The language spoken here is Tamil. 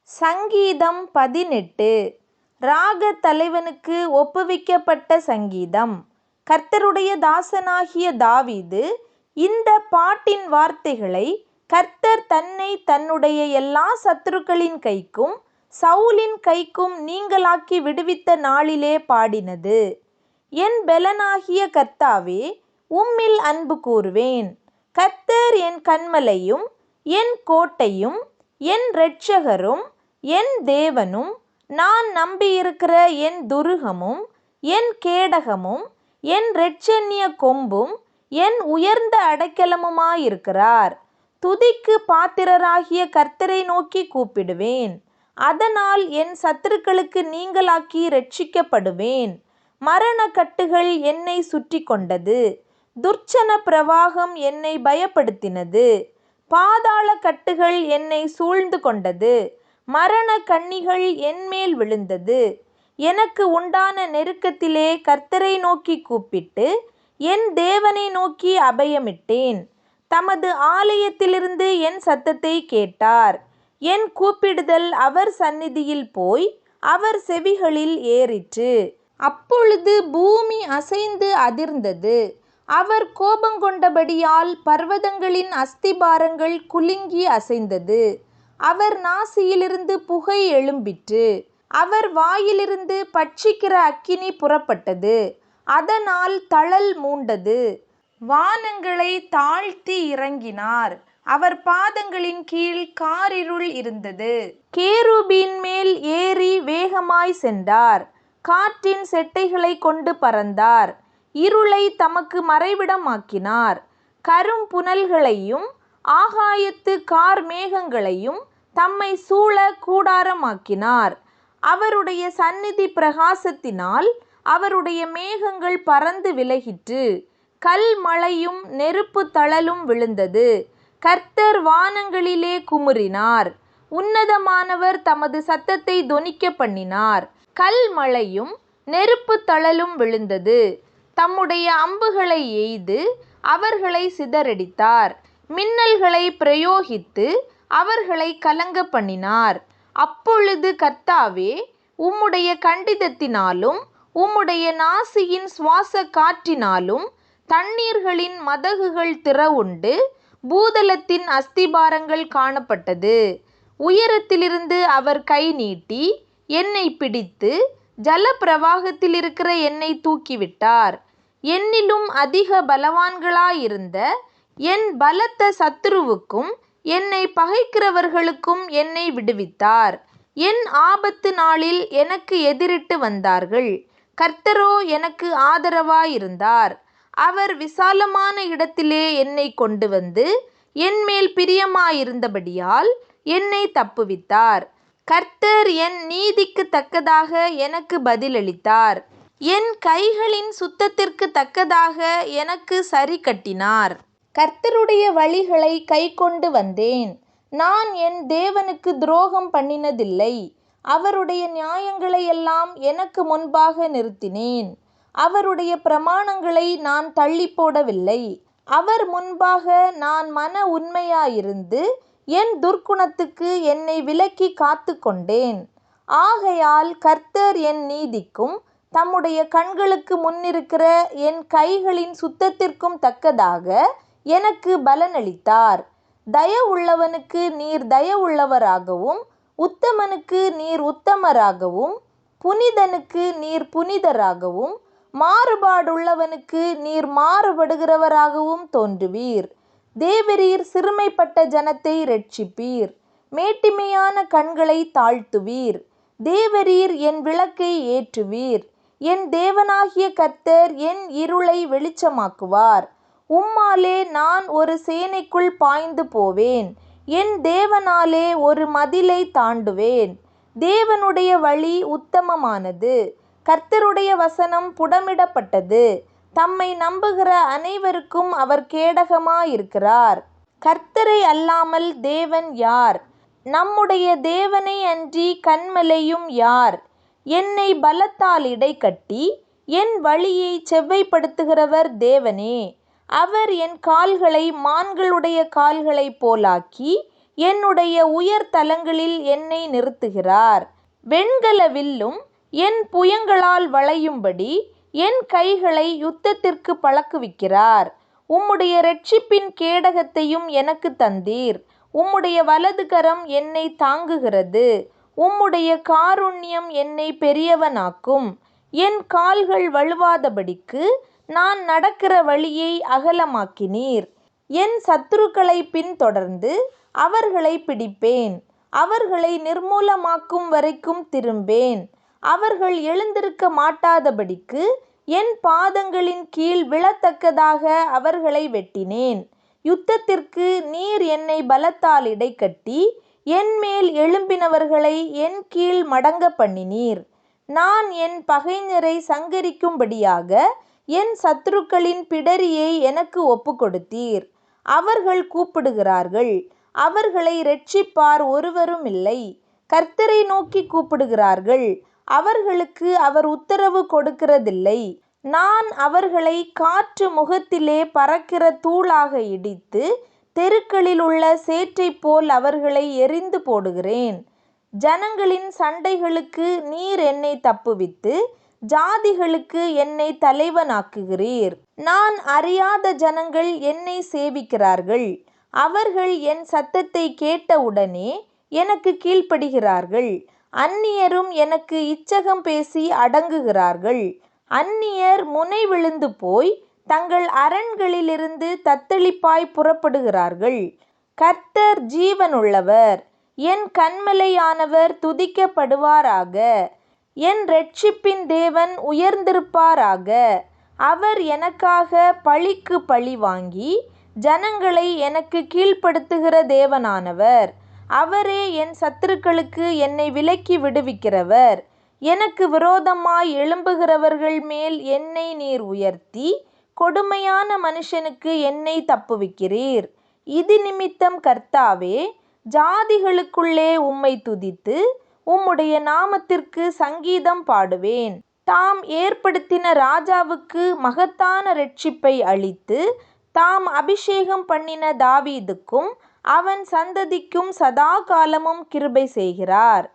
சங்கீதம் 18. ராக தலைவனுக்கு ஒப்புவிக்கப்பட்ட சங்கீதம். கர்த்தருடைய தாசனாகிய தாவீது இந்த பாட்டின் வார்த்தைகளை கர்த்தர் தன்னை தன்னுடைய எல்லா சத்துருக்களின் கைக்கும் சவுலின் கைக்கும் நீங்கலாக்கி விடுவித்த நாளிலே பாடினது. என் பெலனாகிய கர்த்தாவே, உம்மில் அன்பு கூறுவேன். கர்த்தர் என் கன்மலையும் என் கோட்டையும் என் இரட்சகரும் என் தேவனும் நான் நம்பியிருக்கிற என் துருகமும் என் கேடகமும் என் இரட்சணிய கொம்பும் என் உயர்ந்த அடைக்கலமுமாயிருக்கிறார். துதிக்கு பாத்திரராகிய கர்த்தரை நோக்கி கூப்பிடுவேன். அதனால் என் சத்துருக்களுக்கு நீங்கலாக்கி இரட்சிக்கப்படுவேன். மரண கட்டுகள் என்னை சுற்றி கொண்டது. துர்ச்சன பிரவாகம் என்னை பயப்படுத்தினது. பாதாள கட்டுகள் என்னை சூழ்ந்து கொண்டது. மரண கண்ணிகள் என்மேல் விழுந்தது. எனக்கு உண்டான நெருக்கத்திலே கர்த்தரை நோக்கி கூப்பிட்டு என் தேவனை நோக்கி அபயமிட்டேன். தமது ஆலயத்திலிருந்து என் சத்தத்தை கேட்டார். என் கூப்பிடுதல் அவர் சந்நிதியில் போய் அவர் செவிகளில் ஏறிற்று. அப்பொழுது பூமி அசைந்து அதிர்ந்தது. அவர் கோபங்கொண்டபடியால் பர்வதங்களின் அஸ்திபாரங்கள் குலுங்கி அசைந்தது. அவர் நாசியிலிருந்து புகை எழும்பிற்று. அவர் வாயிலிருந்து பட்சிக்கிற அக்கினி புறப்பட்டது. அதனால் தழல் மூண்டது. வானங்களை தாழ்த்தி இறங்கினார். அவர் பாதங்களின் கீழ் காரிருள் இருந்தது. கேருபீன் மேல் ஏறி வேகமாய் சென்றார். காற்றின் செட்டைகளை கொண்டு பறந்தார். இருளை தமக்கு மறைவிடமாக்கினார். கரும் புனல்களையும் ஆகாயத்து கார் மேகங்களையும் தம்மை சூழ கூடாரமாக்கினார். அவருடைய சந்நிதி பிரகாசத்தினால் அவருடைய மேகங்கள் பறந்து விலகிற்று. கல் மழையும் நெருப்பு தழலும் விழுந்தது. கர்த்தர் வானங்களிலே குமுறினார். உன்னதமானவர் தமது சத்தத்தை தொனிக்க பண்ணினார். கல் மழையும் நெருப்பு தழலும் விழுந்தது. தம்முடைய அம்புகளை எய்து அவர்களை சிதறடித்தார். மின்னல்களை பிரயோகித்து அவர்களை கலங்க பண்ணினார். அப்பொழுது கர்த்தாவே, உம்முடைய கண்டிதத்தினாலும் உம்முடைய நாசியின் சுவாச காற்றினாலும் தண்ணீர்களின் மதகுகள் திறவுண்டு பூதலத்தின் அஸ்திபாரங்கள் காணப்பட்டது. உயரத்திலிருந்து அவர் கை நீட்டி என்னை பிடித்து ஜல பிரவாகத்தில் இருக்கிற என்னை தூக்கிவிட்டார். என்னிலும் அதிக பலவான்களாயிருந்த என் பலத்த சத்துருவுக்கும் என்னை பகைக்கிறவர்களுக்கும் என்னை விடுவித்தார். என் ஆபத்து நாளில் எனக்கு எதிரிட்டு வந்தார்கள். கர்த்தரோ எனக்கு ஆதரவாயிருந்தார். அவர் விசாலமான இடத்திலே என்னை கொண்டு வந்து என்மேல் பிரியமாயிருந்தபடியால் என்னை தப்புவித்தார். கர்த்தர் என் நீதிக்கு தக்கதாக எனக்கு பதிலளித்தார். என் கைகளின் சுத்தத்திற்கு தக்கதாக எனக்கு சரி கட்டினார். கர்த்தருடைய வழிகளை கைக்கொண்டு வந்தேன். நான் என் தேவனுக்கு துரோகம் பண்ணினதில்லை. அவருடைய நியாயங்களையெல்லாம் எனக்கு முன்பாக நிறுத்தினேன். அவருடைய பிரமாணங்களை நான் தள்ளி போடவில்லை. அவர் முன்பாக நான் மன உண்மையாயிருந்து என் துர்க்குணத்துக்கு என்னை விலக்கி காத்து கொண்டேன். ஆகையால் கர்த்தர் என் நீதிக்கும் தம்முடைய கண்களுக்கு முன்னிருக்கிற என் கைகளின் சுத்தத்திற்கும் தக்கதாக எனக்கு பலனளித்தார். தயவுள்ளவனுக்கு நீர் தயவுள்ளவராகவும் உத்தமனுக்கு நீர் உத்தமராகவும் புனிதனுக்கு நீர் புனிதராகவும் மாறுபாடுள்ளவனுக்கு நீர் மாறுபடுகிறவராகவும் தோன்றுவீர். தேவரீர் சிறுமைப்பட்ட ஜனத்தை இரட்சிப்பீர். மேட்டிமையான கண்களை தாழ்த்துவீர். தேவரீர் என் விளக்கை ஏற்றுவீர். என் தேவனாகிய கர்த்தர் என் இருளை வெளிச்சமாக்குவார். உம்மாலே நான் ஒரு சேனைக்குள் பாய்ந்து போவேன். என் தேவனாலே ஒரு மதிலை தாண்டுவேன். தேவனுடைய வழி உத்தமமானது. கர்த்தருடைய வசனம் புடமிடப்பட்டது. தம்மை நம்புகிற அனைவருக்கும் அவர் கேடகமாயிருக்கிறார். கர்த்தரை அல்லாமல் தேவன் யார்? நம்முடைய தேவனை அன்றி கன்மலையும் யார்? என்னை பலத்தால் இடைக்கட்டி என் வழியை செவ்வைப்படுத்துகிறவர் தேவனே. அவர் என் கால்களை மான்களுடைய கால்களைப் போலாக்கி என்னுடைய உயர் தலங்களில் என்னை நிறுத்துகிறார். வெண்கல வில்லும் என் புயங்களால் வளையும்படி என் கைகளை யுத்தத்திற்கு பழக்குவிக்கிறார். உம்முடைய இரட்சிப்பின் கேடகத்தையும் எனக்கு தந்தீர். உம்முடைய வலது கரம் என்னை தாங்குகிறது. உம்முடைய காருண்யம் என்னை பெரியவனாக்கும். என் கால்கள் வழுவாதபடிக்கு நான் நடக்கிற வழியை அகலமாக்கினீர். என் சத்துருக்களை பின்தொடர்ந்து அவர்களை பிடிப்பேன். அவர்களை நிர்மூலமாக்கும் வரைக்கும் திரும்பேன். அவர்கள் எழுந்திருக்க மாட்டாதபடிக்கு என் பாதங்களின் கீழ் விழத்தக்கதாக அவர்களை வெட்டினேன். யுத்தத்திற்கு நீர் என்னை பலத்தால் இடைக்கட்டி என்மேல் எழும்பினவர்களை என் கீழ் மடங்க பண்ணினீர். நான் என் பகைஞரை சங்கரிக்கும்படியாக என் சத்துருக்களின் பிடரியை எனக்கு ஒப்புக்கொடுத்தீர். அவர்கள் கூப்பிடுகிறார்கள், அவர்களை இரட்சிப்பார் ஒருவரும் இல்லை. கர்த்தரை நோக்கி கூப்பிடுகிறார்கள், அவர்களுக்கு அவர் உத்தரவு கொடுக்கிறதில்லை. நான் அவர்களை காற்று முகத்திலே பறக்கிற தூளாக இடித்து தெருக்களில் உள்ள சேற்றைப் போல் அவர்களை எறிந்து போடுகிறேன். ஜனங்களின் சண்டைகளுக்கு நீர் என்னை தப்புவித்து ஜாதிகளுக்கு என்னை தலைவனாக்குகிறீர். நான் அறியாத ஜனங்கள் என்னை சேவிக்கிறார்கள். அவர்கள் என் சத்தத்தை கேட்டவுடனே எனக்கு கீழ்ப்படுகிறார்கள். அந்நியரும் எனக்கு இச்சகம் பேசி அடங்குகிறார்கள். அந்நியர் முனை விழுந்து போய் தங்கள் அரண்களிலிருந்து தத்தளிப்பாய் புறப்படுகிறார்கள். கர்த்தர் ஜீவனுள்ளவர். என் கன்மலையானவர் துதிக்கப்படுவாராக. என் இரட்சிப்பின் தேவன் உயர்ந்திருப்பாராக. அவர் எனக்காக பழிக்கு பழி வாங்கி ஜனங்களை எனக்கு கீழ்ப்படுத்துகிற தேவனானவர். அவரே என் சத்துருக்களுக்கு என்னை விலக்கி விடுவிக்கிறவர். எனக்கு விரோதமாய் எழும்புகிறவர்கள் மேல் என்னை நீர் உயர்த்தி கொடுமையான மனுஷனுக்கு என்னை தப்புவிக்கிறீர். இது நிமித்தம் கர்த்தாவே, ஜாதிகளுக்குள்ளே உம்மை துதித்து உம்முடைய நாமத்திற்கு சங்கீதம் பாடுவேன். தாம் ஏற்படுத்தின ராஜாவுக்கு மகத்தான இரட்சிப்பை அளித்து தாம் அபிஷேகம் பண்ணின தாவீதுக்கும் அவன் சந்ததிக்கும் சதா காலமும் கிருபை செய்கிறார்.